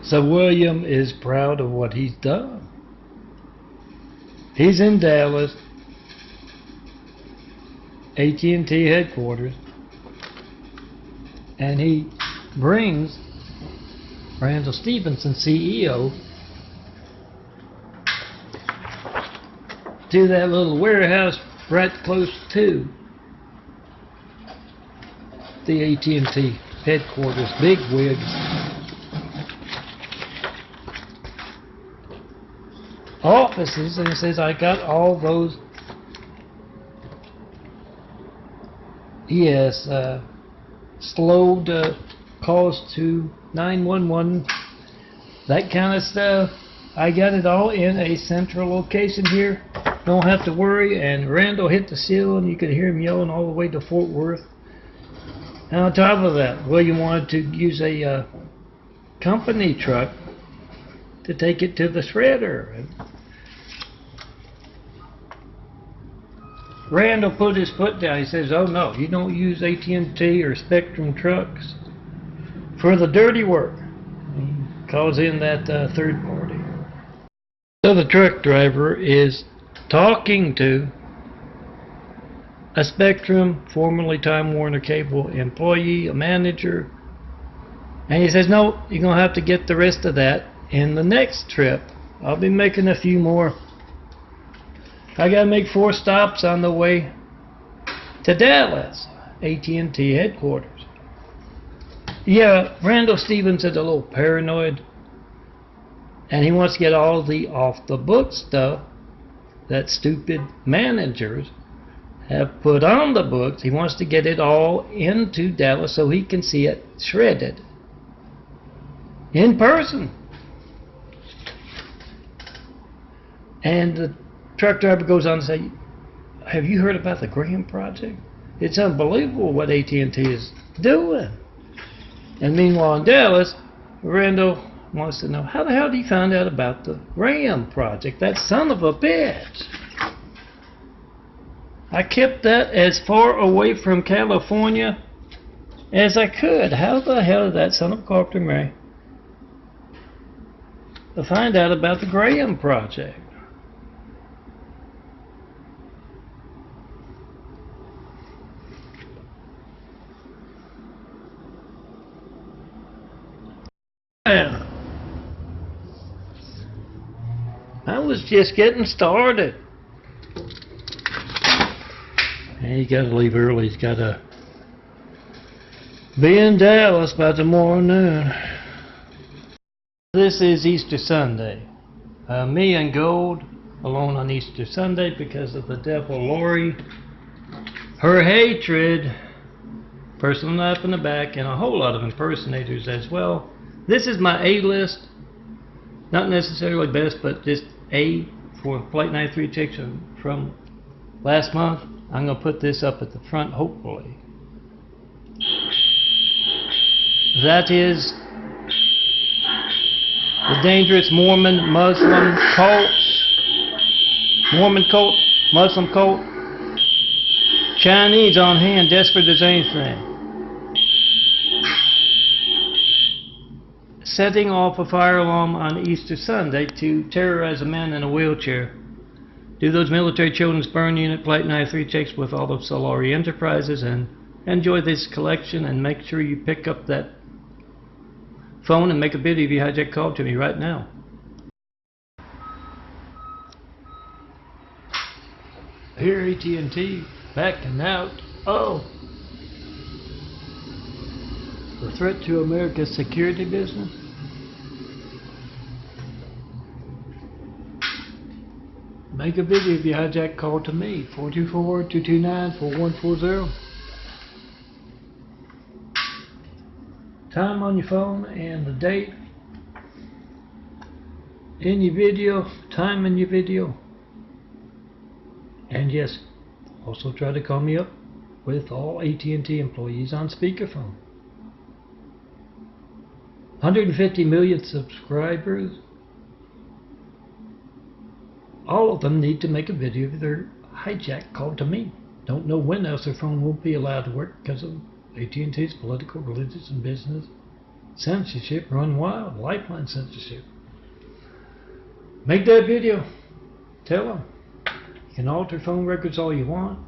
So William is proud of what he's done. He's in Dallas, AT&T headquarters, and he brings Randall Stevenson, CEO, to that little warehouse right close to the AT&T headquarters, big wigs. Offices, and he says, I got all those. Yes, slowed calls to 911, that kind of stuff. I got it all in a central location here. Don't have to worry. And Randall hit the seal, and you could hear him yelling all the way to Fort Worth. And on top of that, William wanted to use a company truck to take it to the shredder. And Randall put his foot down. He says, oh no, you don't use AT&T or Spectrum trucks for the dirty work. He calls in that third party. So the truck driver is talking to a Spectrum, formerly Time Warner Cable employee, a manager, and he says, no, you're going to have to get the rest of that in the next trip. I'll be making a few more. I got to make 4 stops on the way to Dallas, AT&T headquarters. Yeah, Randall Stevens is a little paranoid, and he wants to get all the off-the-book stuff that stupid managers have put on the books. He wants to get it all into Dallas so he can see it shredded in person. And the truck driver goes on to say, have you heard about the Graham Project? It's unbelievable what AT&T is doing. And meanwhile in Dallas, Randall wants to know, how the hell did he find out about the Graham Project? That son of a bitch. I kept that as far away from California as I could. How the hell did that son of a carpenter marry to find out about the Graham Project? Yeah. I was just getting started. And he got to leave early. He's got to be in Dallas by tomorrow noon. This is Easter Sunday. Me and Gold alone on Easter Sunday because of the devil Lori, her hatred, personal knife in the back, and a whole lot of impersonators as well. This is my A list. Not necessarily best, but just A for Plate 93 chicks from last month. I'm going to put this up at the front, hopefully. That is the dangerous Mormon Muslim cults. Mormon cult, Muslim cult. Chinese on hand, desperate as anything. Setting off a fire alarm on Easter Sunday to terrorize a man in a wheelchair. Do those military children's burn unit Plate 93 checks with all of Solari Enterprises, and enjoy this collection, and make sure you pick up that phone and make a video if you hijack call to me right now. Here AT&T backing out. Oh, the threat to America's security business. Make a video if you hijack call to me, 424-229-4140. Time on your phone and the date in your video, time in your video. And yes, also try to call me up with all AT&T employees on speakerphone. 150 million subscribers. All of them need to make a video of their hijack call to me. Don't know when else their phone won't be allowed to work because of AT&T's political, religious, and business Censorship run wild. Lifeline censorship. Make that video. Tell them. You can alter phone records all you want.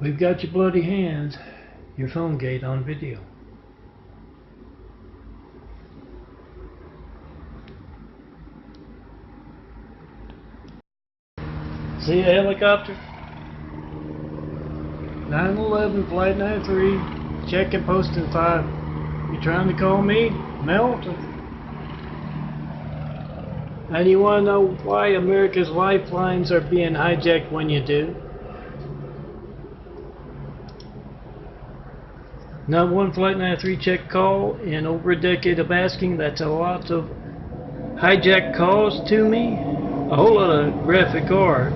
We've got your bloody hands. Your PHONEGATE on video. See a helicopter? 911 Flight 93. Checking posting 5. You trying to call me? Melton. And you want to know why America's lifelines are being hijacked when you do? Not one Flight 93 check call in over a decade of asking. That's a lot of hijacked calls to me. A whole lot of graphic art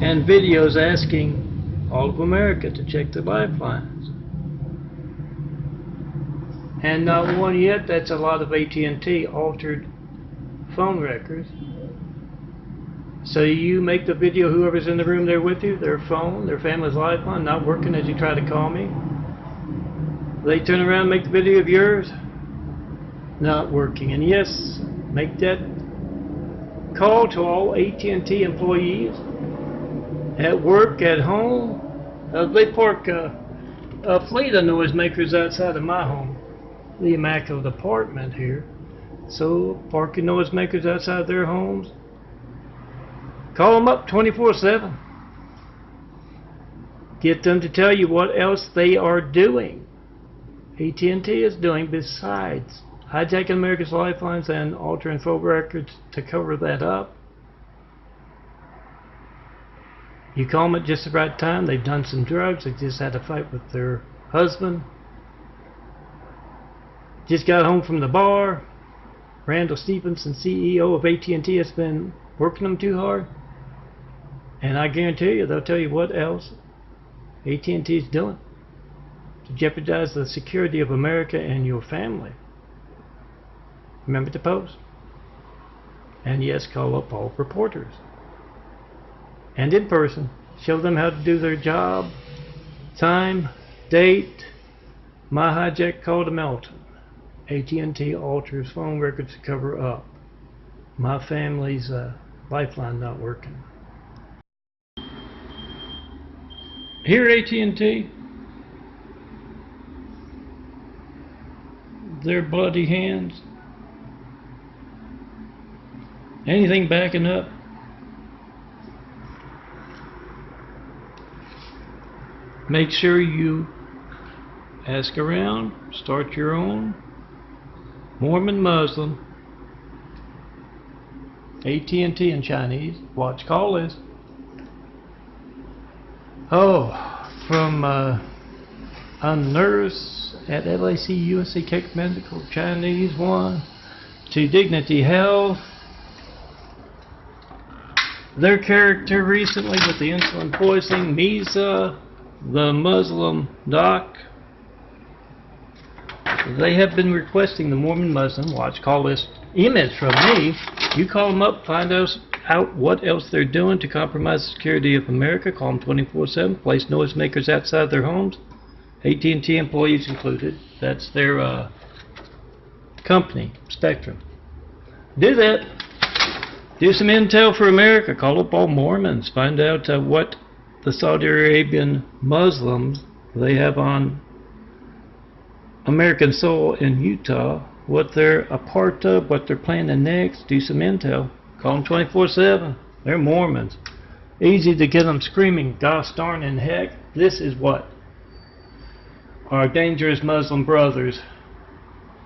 and videos asking all of America to check their lifelines. And not one yet. That's a lot of AT&T altered phone records. So you make the video, whoever's in the room there with you, their phone, their family's lifeline, not working as you try to call me. They turn around and make the video of yours, not working. And yes, make that call to all AT&T employees at work, at home. They park a fleet of noisemakers outside of my home, the immaculate apartment here. So parking noisemakers outside their homes. Call them up 24/7. Get them to tell you what else they are doing. AT&T is doing besides hijacking America's lifelines and altering phone records to cover that up. You call them at just the right time. They've done some drugs. They just had a fight with their husband. Just got home from the bar. Randall Stevenson, CEO of AT&T, has been working them too hard. And I guarantee you, they'll tell you what else AT&T is doing to jeopardize the security of America and your family. Remember to post. And yes, call up all reporters. And in person, show them how to do their job. Time, date, my hijack call to Melton. AT&T alters phone records to cover up my family's lifeline not working. Here AT&T, their bloody hands. Anything backing up? Make sure you ask around, start your own. Mormon, Muslim, AT&T in Chinese, watch call list. Oh, from a nurse at LAC USA Keck Medical, Chinese one, to Dignity Health. Their character recently with the insulin poisoning, Misa, the Muslim doc. They have been requesting the Mormon Muslim watch call list emails from me. You call them up, find out what else they're doing to compromise the security of America. Call them 24/7. Place noisemakers outside their homes, AT&T employees included. That's their company, Spectrum. Do that. Do some intel for America. Call up all Mormons. Find out what the Saudi Arabian Muslims they have on American soil in Utah, what they're a part of, what they're planning next. Do some intel. Call them 24/7. They're Mormons. Easy to get them screaming, gosh darn and heck, this is what our dangerous Muslim brothers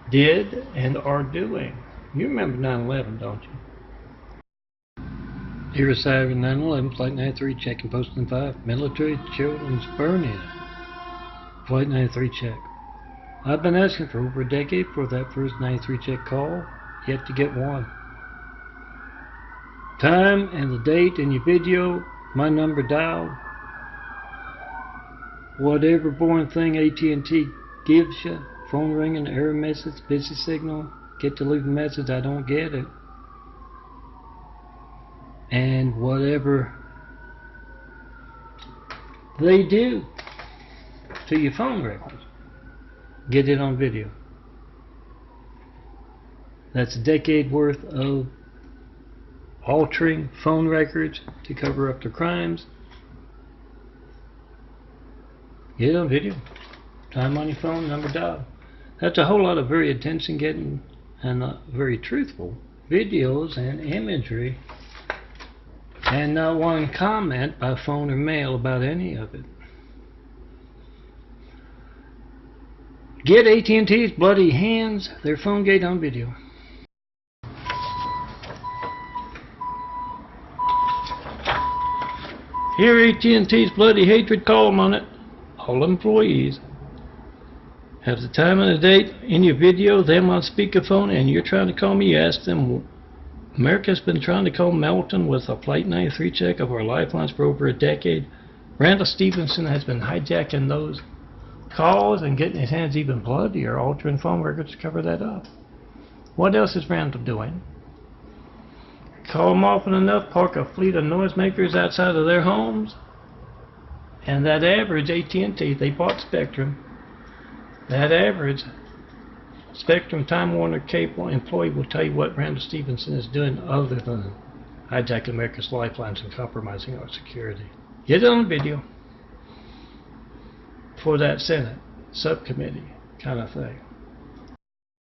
did and are doing. You remember 9/11, don't you? Here is Saturday 9/11, Flight 93, checking posting 5, military children's burn-in. Flight 93 check. I've been asking for over a decade for that first 93 check call, yet to get one. Time and the date in your video, my number dialed. Whatever boring thing AT&T gives you, phone ringing, error message, busy signal, get to leave a message, I don't get it. And whatever they do to your phone records, get it on video. That's a decade worth of altering phone records to cover up their crimes. Get it on video. Time on your phone, number dialed. That's a whole lot of very attention-getting and very truthful videos and imagery, and not one comment by phone or mail about any of it. Get AT&T's bloody hands, their PHONEGATE on video. Here AT&T's bloody hatred column on it. All employees have the time and the date in your video, them on speakerphone, and you're trying to call me. You ask them, America's been trying to call MELTON with a Flight 93 check of our lifelines for over a decade. Randall Stevenson has been hijacking those calls and getting his hands even bloody or altering phone records to cover that up. What else is Randall doing? Call them often enough, park a fleet of noisemakers outside of their homes, and that average AT&T, they bought Spectrum, that average Spectrum Time Warner cable employee will tell you what Randall Stevenson is doing other than hijacking America's lifelines and compromising our security. Get it on video for that Senate subcommittee kind of thing.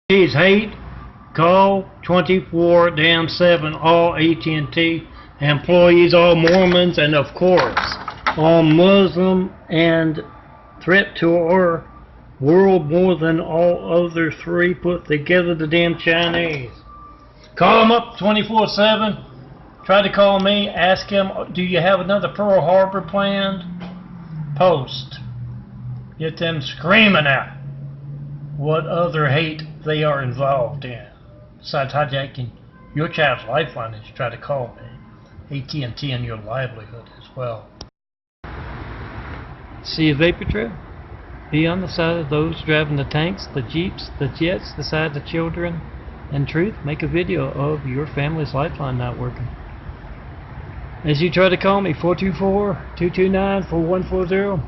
Please hate, call 24/7 all AT&T employees, all Mormons, and of course all Muslim, and threat to our world more than all other three put together, the damn Chinese. Call them up 24/7. Try to call me, ask him, do you have another Pearl Harbor planned? Post. Get them screaming out what other hate they are involved in, besides hijacking your child's lifeline as you try to call me. AT&T and your livelihood as well. See a vapor trail? Be on the side of those driving the tanks, the jeeps, the jets, the side of the children, and truth, make a video of your family's lifeline not working. As you try to call me, 424-229-4140.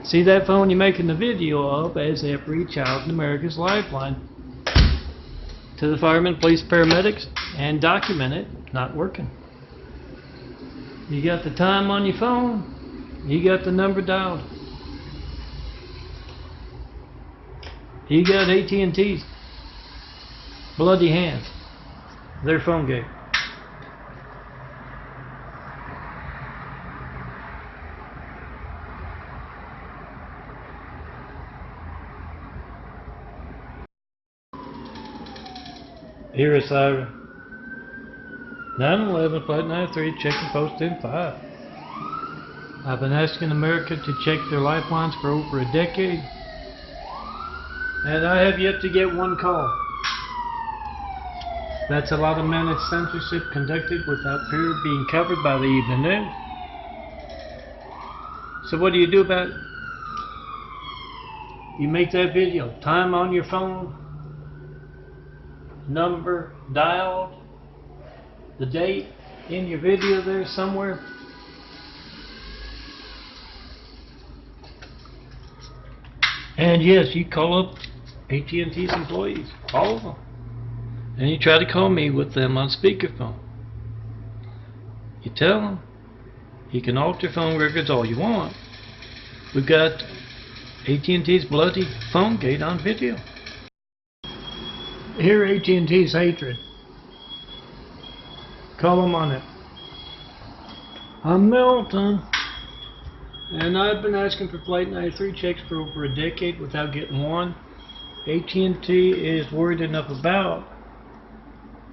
See that phone you're making the video of as every child in America's lifeline to the firemen, police, paramedics, and document it not working. You got the time on your phone, you got the number dialed. You got AT&T's bloody hands, their PHONEGATE. Here is siren. 911 Flight 93 checking post in 5. I've been asking America to check their lifelines for over a decade, and I have yet to get one call. That's a lot of managed censorship conducted without fear of being covered by the evening news. So what do you do about it? You make that video, time on your phone, number dialed, the date in your video there somewhere. And yes, you call up AT&T's employees, all of them, and you try to call me with them on speakerphone. You tell them you can alter phone records all you want. We've got AT&T's bloody PHONEGATE on video. Hear AT&T's hatred. Call them on it. I'm Melton, and I've been asking for Flight 93 checks for over a decade without getting one. AT&T is worried enough about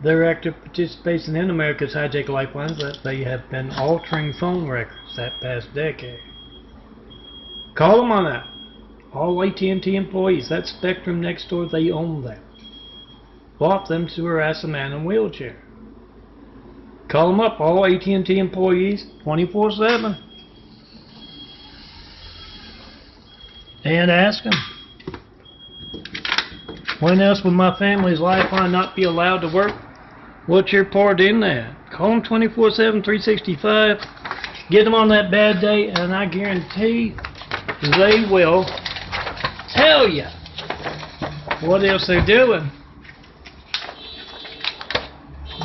their active participation in America's hijacked lifelines that they have been altering phone records that past decade. Call them on that. All AT&T employees, that Spectrum next door, they own them. Bought them to harass a man in a wheelchair. Call them up, all AT&T employees, 24/7. And ask them, when else will my family's lifeline not be allowed to work? What's your part in that? Call them 24/7, 365. Get them on that bad day, and I guarantee they will tell you what else they're doing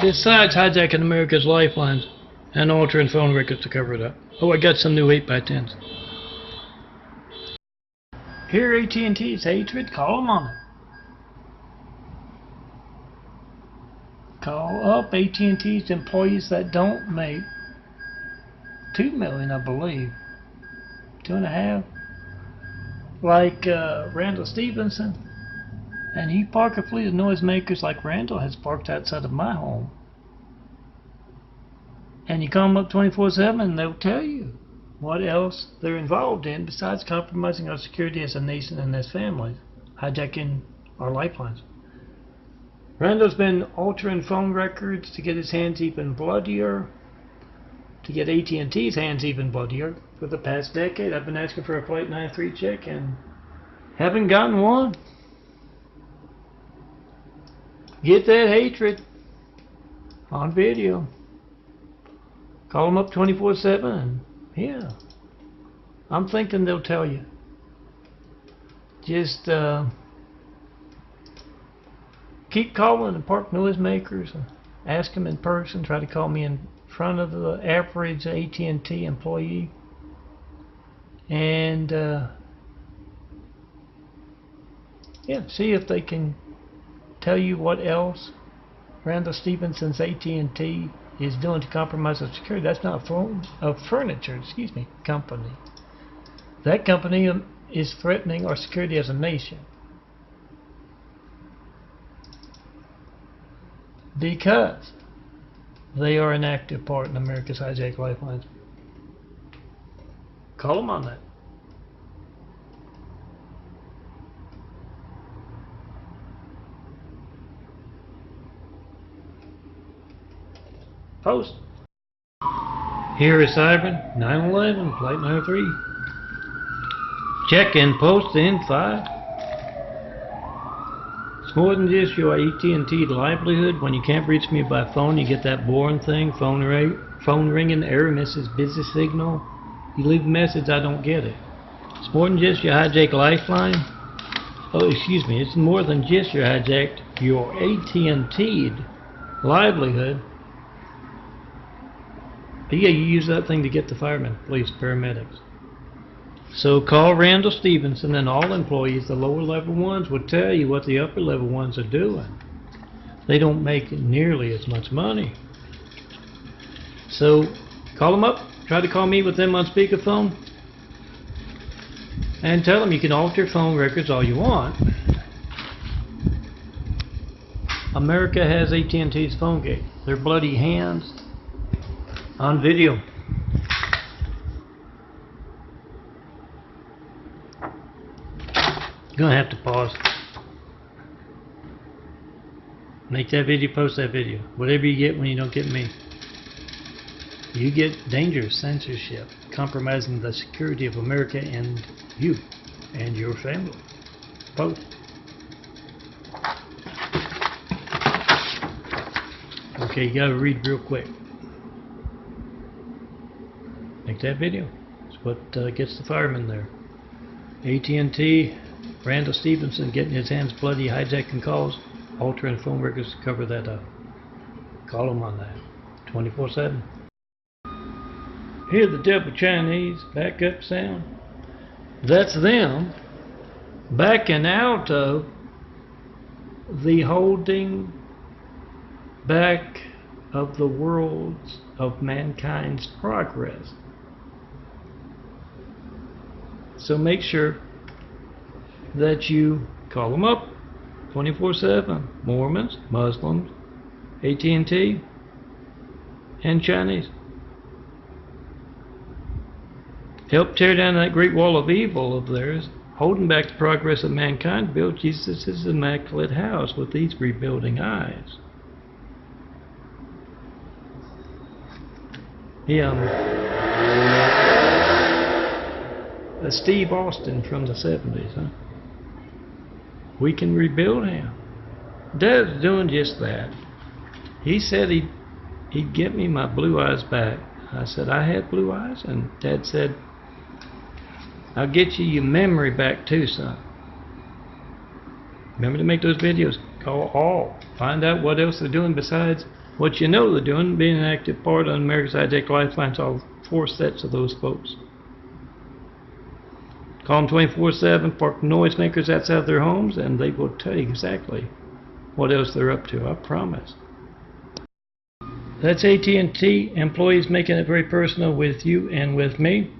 besides hijacking America's lifelines and altering phone records to cover it up. Oh, I got some new 8x10s. Here AT&T's hatred, call them on it. Call up AT&T's employees that don't make $2 million, I believe. 2.5. Like Randall Stevenson. And he park a fleet of noisemakers like Randall has parked outside of my home. And you call them up 24/7 and they'll tell you what else they're involved in besides compromising our security as a nation and as families, hijacking our lifelines. Randall's been altering phone records to get his hands even bloodier, to get AT&T's hands even bloodier. For the past decade, I've been asking for a Flight 93 check and haven't gotten one. Get that hatred on video. Call them up 24/7. Yeah, I'm thinking they'll tell you. Just keep calling and park noisemakers. Ask them in person. Try to call me in front of the average AT&T employee. And yeah, see if they can tell you what else Randall Stevenson's AT&T is doing to compromise our security. That's not a furniture, company. That company is threatening our security as a nation. Because they are an active part in America's hijacked lifelines. Call them on that. Post. Here is Cyber 911, Flight 93. Check and post in 5. It's more than just your AT&T livelihood. When you can't reach me by phone, you get that boring thing, phone ringing, error message, busy signal. You leave a message, I don't get it. It's more than just your hijacked lifeline. Oh, excuse me, it's more than just your AT&T livelihood. Yeah, you use that thing to get the firemen, police, paramedics. So call Randall Stevenson, and all employees, the lower level ones, will tell you what the upper level ones are doing. They don't make nearly as much money. So call them up, try to call me with them on speakerphone, and tell them you can alter phone records all you want. America has AT&T's PHONEGATE. Their bloody hands on video. You're gonna have to pause. Make that video, post that video. Whatever you get when you don't get me. You get dangerous censorship, compromising the security of America and you and your family. Post. Okay, you gotta read real quick. Make that video. It's what gets the firemen there. AT&T, Randall Stevenson getting his hands bloody, hijacking calls, altering phone records to cover that up. Call him on that. 24/7. Hear the devil Chinese backup sound? That's them backing out of the holding back of the world's of mankind's progress. So make sure that you call them up 24/7. Mormons, Muslims, AT&T, and Chinese. Help tear down that great wall of evil of theirs, holding back the progress of mankind to build Jesus' immaculate house with these rebuilding eyes. Steve Austin from the 70s, huh? We can rebuild him. Dad's doing just that. He said he'd get me my blue eyes back. I said I had blue eyes, and Dad said, I'll get you your memory back too, son. Remember to make those videos. Call all. Find out what else they're doing besides what you know they're doing. Being an active part on America's High-Tech Lifelines, all 4 sets of those folks. Call them 24/7, park noisemakers outside their homes, and they will tell you exactly what else they're up to, I promise. That's AT&T employees making it very personal with you and with me.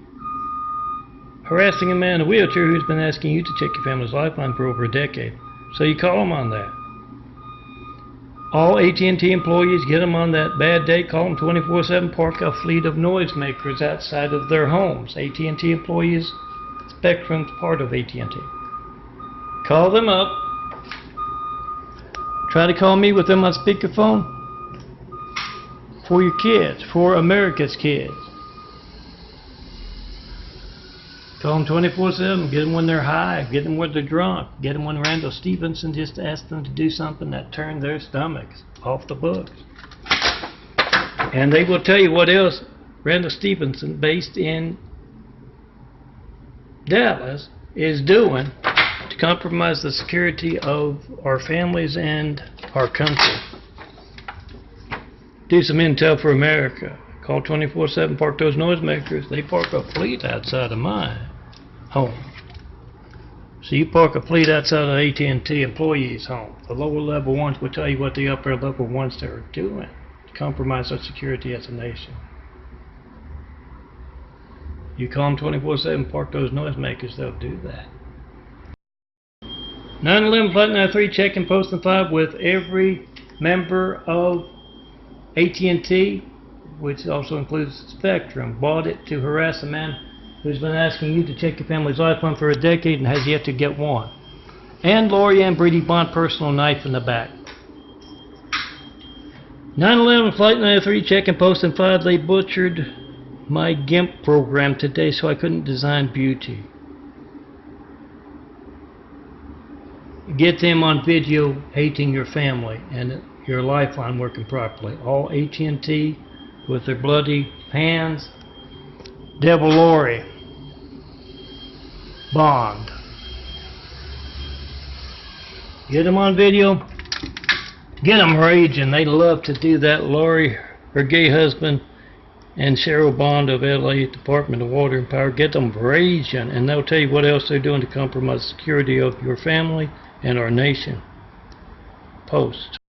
Harassing a man in a wheelchair who's been asking you to check your family's lifeline for over a decade. So you call them on that. All AT&T employees, get them on that bad day, call them 24/7, park a fleet of noisemakers outside of their homes. AT&T employees, Spectrum's part of AT&T. Call them up. Try to call me with them on speakerphone for your kids, for America's kids. Call them 24/7, get them when they're high, get them when they're drunk, get them when Randall Stevenson just asked them to do something that turned their stomachs off the books. And they will tell you what else Randall Stevenson, based in Dallas, is doing to compromise the security of our families and our country. Do some intel for America. Call 24/7, park those noisemakers. They park a fleet outside of my home. So you park a fleet outside of AT&T employees' home. The lower level ones will tell you what the upper level ones are doing to compromise our security as a nation. You call them 24/7, park those noisemakers, they'll do that. 9/11 Flight 93, check and post and 5 with every member of AT&T, which also includes Spectrum. Bought it to harass a man who's been asking you to check your family's lifeline for a decade and has yet to get one. And Lori and Brady Bond, personal knife in the back. 9/11 Flight 93, check and post and 5. They butchered my GIMP program today, so I couldn't design beauty. Get them on video hating your family and your lifeline working properly. All AT&T with their bloody hands. Devil Lori Bond. Get them on video. Get them raging. They love to do that. Lori, her gay husband, and Cheryl Bond of LA Department of Water and Power. Get them raging, and they'll tell you what else they're doing to compromise the security of your family and our nation. Post.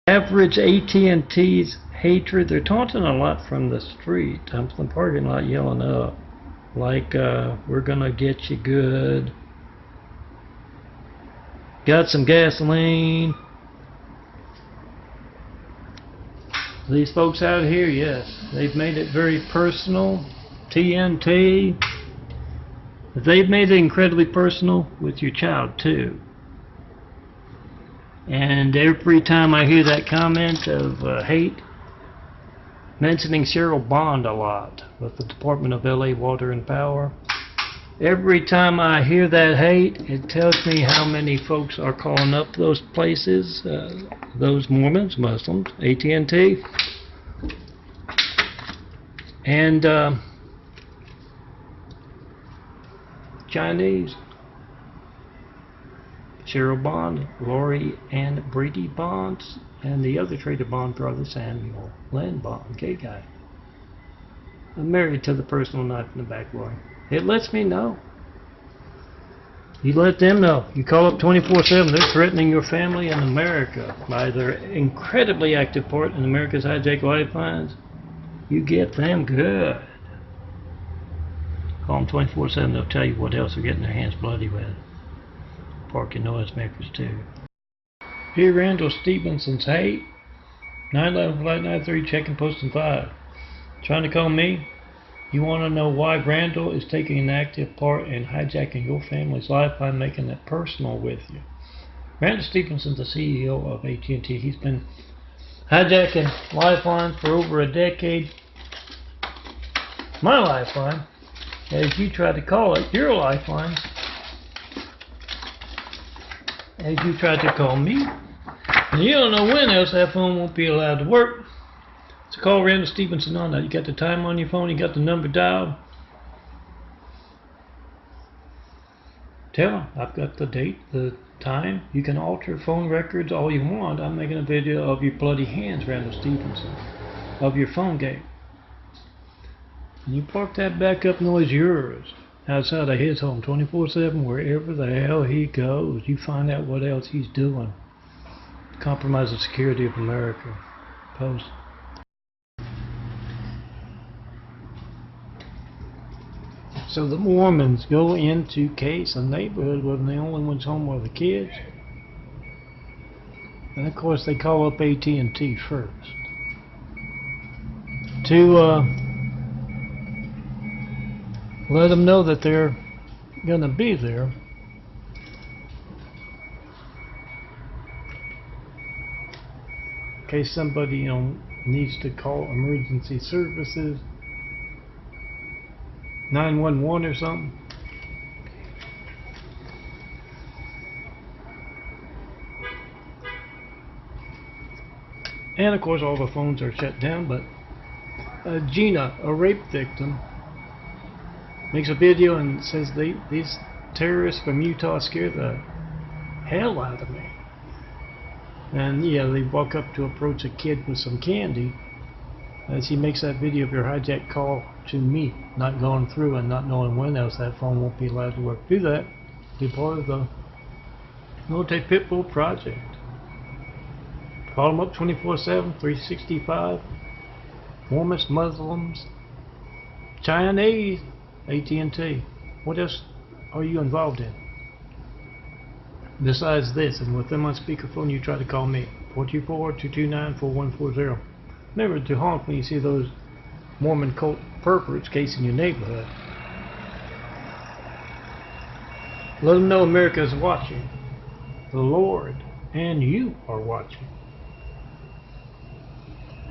Average AT&T's hatred. They're taunting a lot from the street. I'm from the parking lot yelling up. Like, we're gonna get you good. Got some gasoline. These folks out here, yes, they've made it very personal. TNT. They've made it incredibly personal with your child, too. And every time I hear that comment of hate, mentioning Cheryl Bond a lot with the Department of LA Water and Power, every time I hear that hate, it tells me how many folks are calling up those places, those Mormons, Muslims, AT&T, and Chinese. Cheryl Bond, Lori and Brady Bonds, and the other Trader Bond brother, Samuel Lynn Bond, gay guy. I'm married to the personal knife in the back, Lori. It lets me know. You let them know. You call up 24/7. They're threatening your family and America by their incredibly active part in America's High-Tech Lifelines. You get them good. Call them 24/7. They'll tell you what else they're getting their hands bloody with. Parking noisemakers too. Here, Randall Stevenson's hate. 9/11 Flight 93, checking post and 5. Trying to call me? You want to know why Randall is taking an active part in hijacking your family's lifeline, making it personal with you. Randall Stevenson's the CEO of AT&T. He's been hijacking lifelines for over a decade. My lifeline, as you try to call it, your lifeline, as you tried to call me. And you don't know when else that phone won't be allowed to work. So call Randall Stevenson on that. You got the time on your phone, you got the number dialed. Tell them, I've got the date, the time. You can alter phone records all you want. I'm making a video of your bloody hands, Randall Stevenson, of your PHONEGATE. And you park that backup noise yours outside of his home 24/7, wherever the hell he goes. You find out what else he's doing. Compromise the security of America. Post. So the Mormons go into case a neighborhood where the only ones home are the kids. And of course they call up AT&T first to let them know that they're gonna be there. In case somebody, needs to call emergency services, 911 or something. And of course all the phones are shut down, but Gina, a rape victim, makes a video and says these terrorists from Utah scare the hell out of me. And yeah, they walk up to approach a kid with some candy as he makes that video of your hijacked call to me, not going through and not knowing when else that phone won't be allowed to work. Do that. Be part of the Military Pitbull Project. Call them up 24/7, 365. Mormons, Muslims, Chinese, AT&T. What else are you involved in? Besides this, and with them on speakerphone, you try to call me, 424-229-4140. Remember to honk when you see those Mormon cult perverts casing your neighborhood. Let them know America is watching. The Lord and you are watching.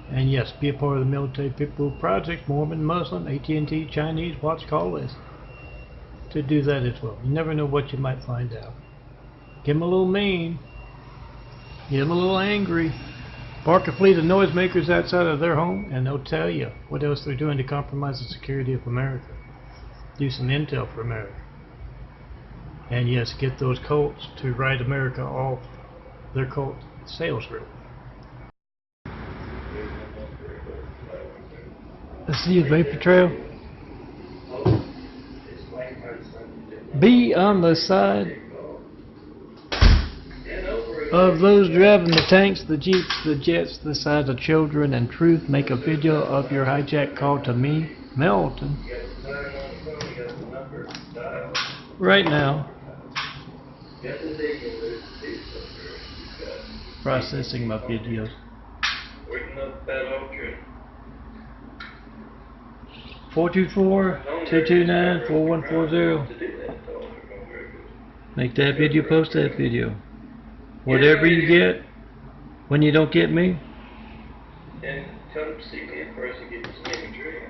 And yes, be a part of the Military Pitbull Project, Mormon, Muslim, AT&T, Chinese, watch, call list. To do that as well. You never know what you might find out. Get them a little mean. Get them a little angry. Park a fleet of noisemakers outside of their home, and they'll tell you what else they're doing to compromise the security of America. Do some intel for America. And yes, get those cults to write America off their cult sales route. Let's see a vapor trail. Be on the side of those driving the tanks, the jeeps, the jets, the side of children and truth. Make a video of your hijack call to me, Melton, right now. Processing my videos. 424-229-4140. Make that video, post that video. Whatever you get, when you don't get me. And come see me in person, get some imagery.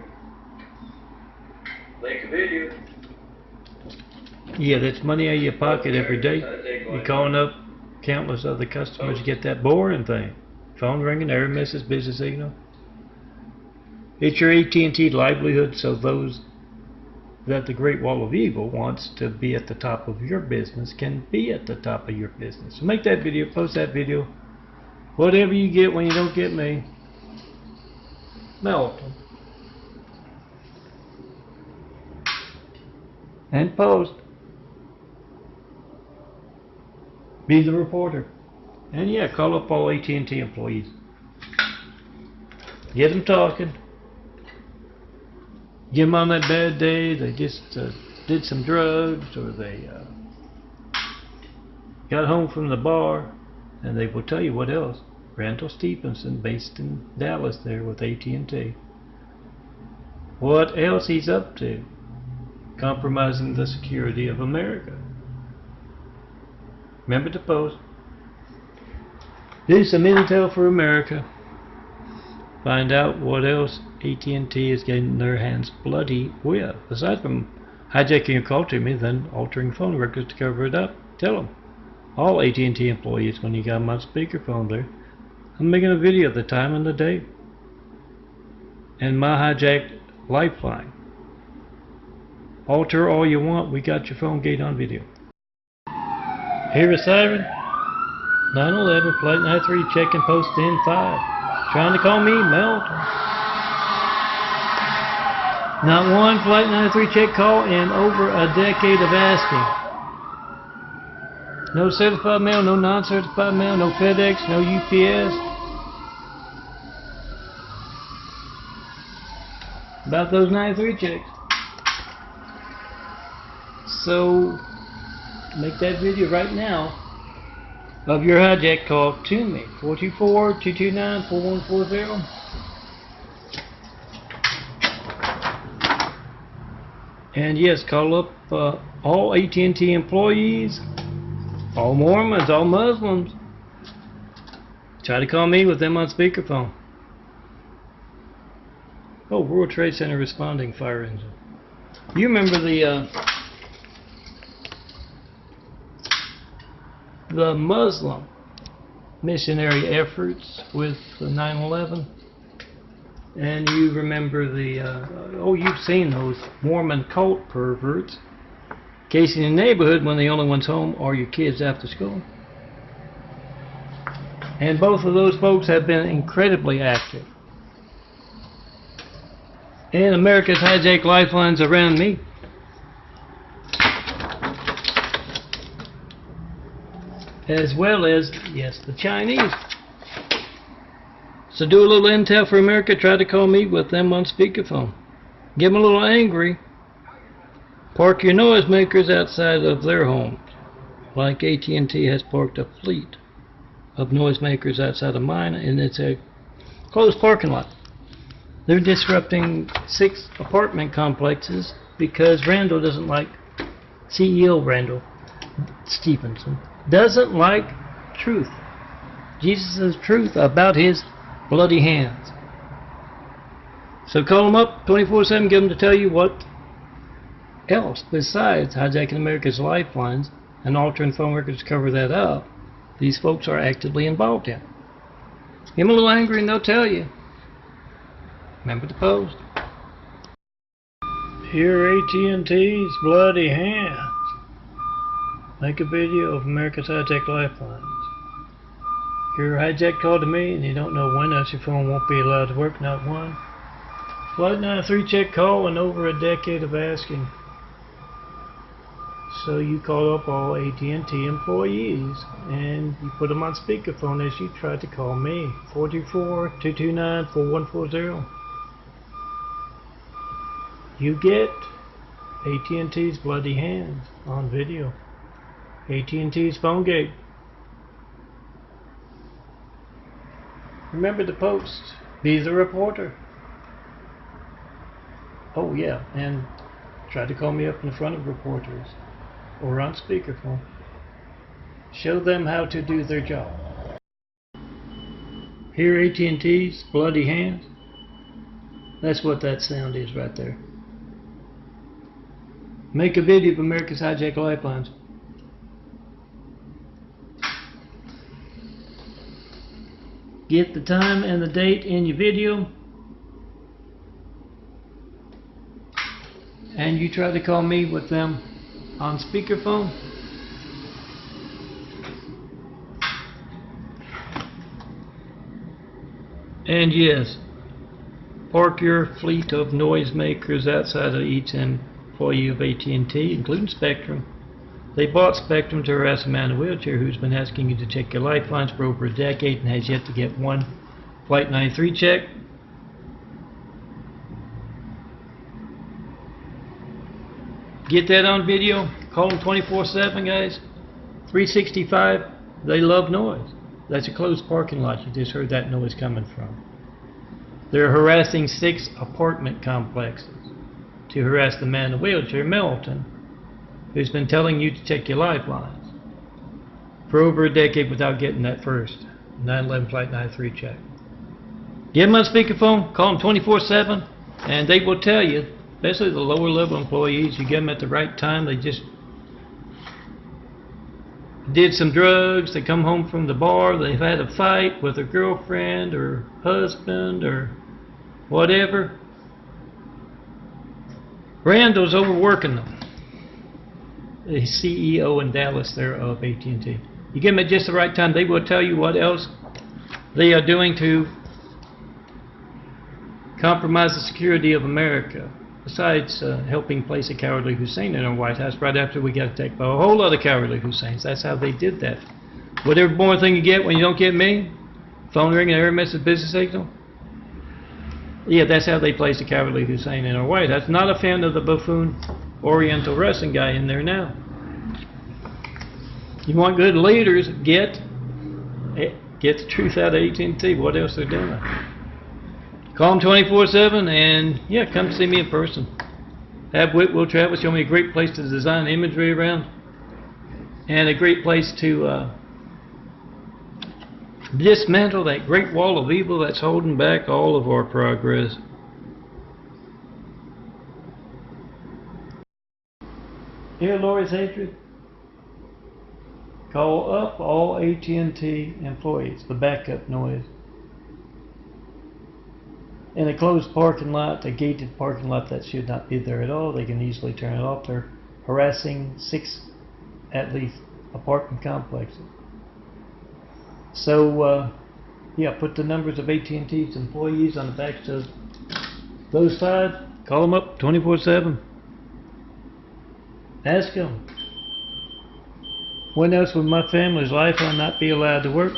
Make a video. Yeah, that's money out of your pocket every day. You're calling up countless other customers to get that boring thing. Phone ringing, error message, busy signal. It's your AT&T livelihood, so those that the Great Wall of Evil wants to be at the top of your business can be at the top of your business. So make that video, post that video. Whatever you get when you don't get me, Melton. And post. Be the reporter. And yeah, call up all AT&T employees. Get them talking. Get them on that bad day, they just did some drugs, or they got home from the bar, and they will tell you what else. Randall Stevenson, based in Dallas there with AT&T. What else he's up to? Compromising the security of America. Remember to post. Do some intel for America. Find out what else AT&T is getting their hands bloody with. Aside from hijacking your call to me, then altering phone records to cover it up. Tell them. All AT&T employees, when you got them on speakerphone there, I'm making a video of the time and the date. And my hijacked lifeline. Alter all you want, we got your PHONEGATE on video. Hear a siren? 911, flight 93, checking post in 5. Trying to call me, Melton. Not one flight 93 check call in over a decade of asking. No certified mail, no non-certified mail, no FedEx, no UPS. About those 93 checks. So, make that video right now of your hijack call to me. 424-229-4140. And yes, call up all AT&T employees, all Mormons, all Muslims. Try to call me with them on speakerphone. Oh, World Trade Center responding fire engine. You remember the Muslim missionary efforts with 9/11, and you remember you've seen those Mormon cult perverts casing the neighborhood when the only ones home are your kids after school. And both of those folks have been incredibly active. And America's hijacked lifelines around me. As well as, yes, the Chinese. So do a little intel for America. Try to call me with them on speakerphone. Get them a little angry. Park your noisemakers outside of their homes, like AT&T has parked a fleet of noisemakers outside of mine, and it's a closed parking lot. They're disrupting 6 apartment complexes because Randall doesn't like, CEO Randall Stevenson doesn't like truth. Jesus' truth about his bloody hands. So call them up 24/7, get them to tell you what else besides hijacking America's lifelines and altering phone records to cover that up these folks are actively involved in. Get them a little angry and they'll tell you. Remember the post. Here AT&T's bloody hands. Make a video of America's hijacked lifelines. Your hijack call to me and you don't know when else your phone won't be allowed to work, not one. Flight 93 check call and over a decade of asking. So you call up all AT&T employees and you put them on speakerphone as you tried to call me. 424-229-4140. You get AT&T's bloody hands on video. AT&T's PHONEGATE. Remember the post. Be the reporter. Oh yeah, and try to call me up in front of reporters or on speakerphone. Show them how to do their job. Hear AT&T's bloody hands? That's what that sound is right there. Make a video of America's hijacked lifelines. Get the time and the date in your video. And you try to call me with them on speakerphone. And yes, park your fleet of noisemakers outside of each employee of AT&T, including Spectrum. They bought Spectrum to harass a man in a wheelchair who's been asking you to check your lifelines for over a decade and has yet to get one Flight 93 check. Get that on video. Call them 24/7, guys. 365. They love noise. That's a closed parking lot. You just heard that noise coming from. They're harassing 6 apartment complexes to harass the man in a wheelchair, Melton, who's been telling you to check your lifelines for over a decade without getting that first 9/11 Flight 93 check. Get them on speakerphone, call them 24/7, and they will tell you, especially the lower level employees, you get them at the right time, they just did some drugs, they come home from the bar, they've had a fight with their girlfriend or husband or whatever. Randall's overworking them. the CEO in Dallas there of AT&T. You give them at just the right time, they will tell you what else they are doing to compromise the security of America, besides helping place a cowardly Hussein in our White House right after we got attacked by a whole other cowardly Husseins. That's how they did that. Whatever more thing you get when you don't get me, phone ring and error message business signal. Yeah, that's how they placed a cowardly Hussein in our White House. Not a fan of the buffoon Oriental wrestling guy in there now. You want good leaders, get the truth out of AT&T. What else they're doing? Call them 24/7 and yeah, come see me in person. Have Whitwell Travis show me a great place to design imagery around, and a great place to dismantle that great wall of evil that's holding back all of our progress. Hear Lori's hatred? Call up all AT&T employees, the backup noise. In a closed parking lot, a gated parking lot that should not be there at all, they can easily turn it off. They're harassing 6 at least apartment complexes. So yeah, put the numbers of AT&T's employees on the backs of those sides. Call them up 24/7. Ask them, when else would my family's lifeline not be allowed to work?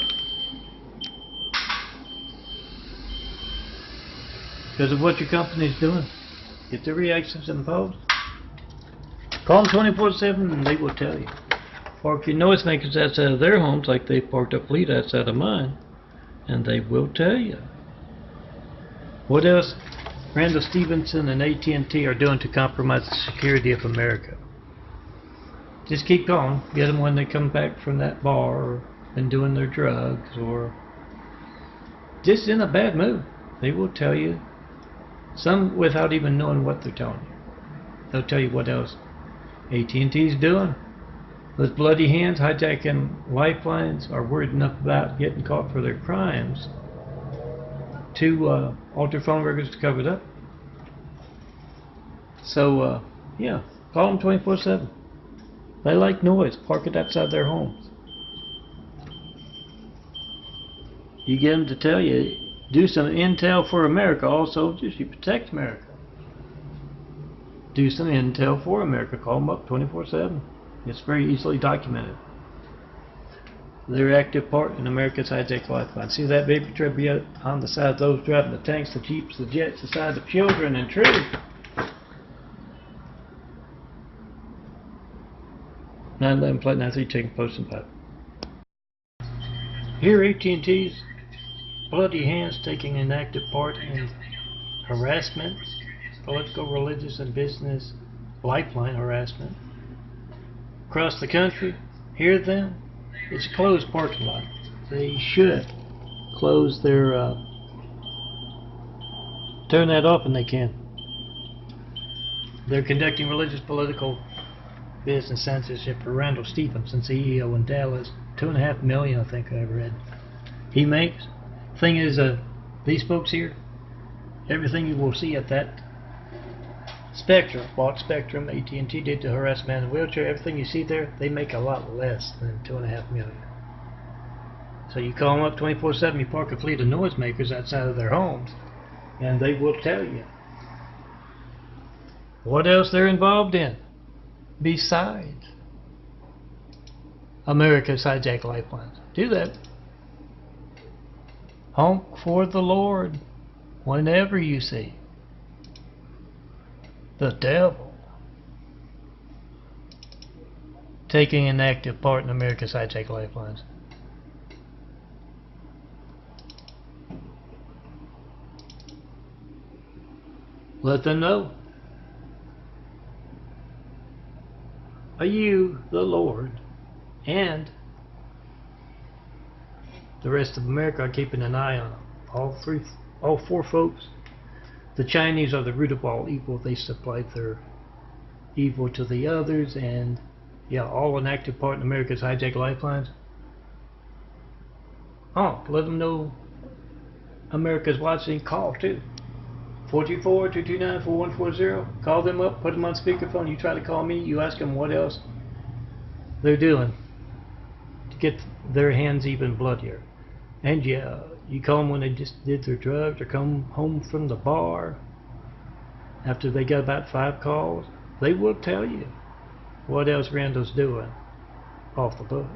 Because of what your company's doing. Get the reactions imposed. Call them 24/7 and they will tell you. Park your noisemakers outside of their homes like they parked a fleet outside of mine, and they will tell you. What else Randall Stevenson and AT&T are doing to compromise the security of America? Just keep calling. Get them when they come back from that bar or been doing their drugs or just in a bad mood. They will tell you. Some without even knowing what they're telling you. They'll tell you what else AT&T's doing. Those bloody hands hijacking lifelines are worried enough about getting caught for their crimes to alter phone records to cover it up. So yeah, call them 24/7. They like noise. Park it outside their homes. You get them to tell you, do some intel for America. All soldiers, you protect America. Do some intel for America. Call them up 24/7. It's very easily documented. Their active part in America's hijacked lifeline. See that baby tribute on the side of those driving the tanks, the jeeps, the jets, the side of children and THRU. 9/11 Flight 93 taking post and pipe. Here AT&T's bloody hands taking an active part in harassment, political, religious, and business lifeline harassment across the country. Hear them? It's a closed parking lot. They should close their turn that off when they can. They're conducting religious, political, business censorship for Randall Stevenson, CEO in Dallas. $2.5 million, I think I read, he makes. Thing is, these folks here, everything you will see at that Spectrum, bought Spectrum, AT&T did to harass man in a wheelchair, everything you see there, they make a lot less than $2.5 million. So you call them up 24/7, you park a fleet of noisemakers outside of their homes, and they will tell you what else they're involved in besides America's hijacked lifelines. Do that. Honk for the Lord whenever you see the devil taking an active part in America's hijacked lifelines. Let them know. Are you, the Lord, and the rest of America are keeping an eye on them. All four folks. The Chinese are the root of all evil. They supplied their evil to the others, and yeah, all an active part in America's hijacked lifelines. Oh, let them know America's watching. Call too. 424-229-4140. Call them up, put them on speakerphone. You try to call me, you ask them what else they're doing to get their hands even bloodier. And yeah, you call them when they just did their drugs or come home from the bar after they got about 5 calls, they will tell you what else Randall's doing off the books.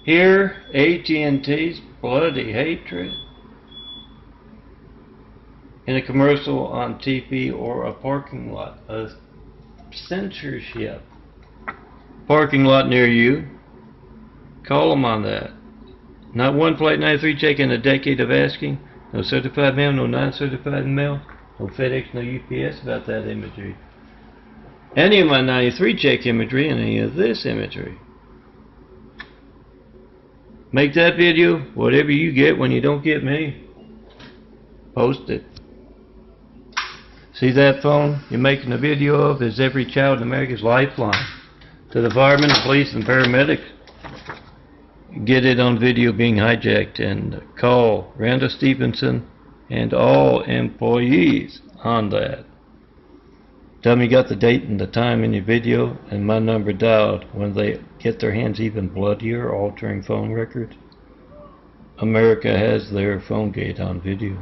Here, AT&T's bloody hatred in a commercial on TV or a parking lot, a censorship parking lot near you. Call them on that. Not one Flight 93 check in a decade of asking. No certified mail, no non-certified mail, no FedEx, no UPS about that imagery. Any of my 93 check imagery and any of this imagery. Make that video, whatever you get when you don't get me, post it. See that phone you're making a video of is every child in America's lifeline to the firemen, the police, and paramedics. Get it on video being hijacked and call Randall Stevenson and all employees on that. Tell them you got the date and the time in your video and my number dialed when they get their hands even bloodier altering phone records. America has their PHONEGATE on video.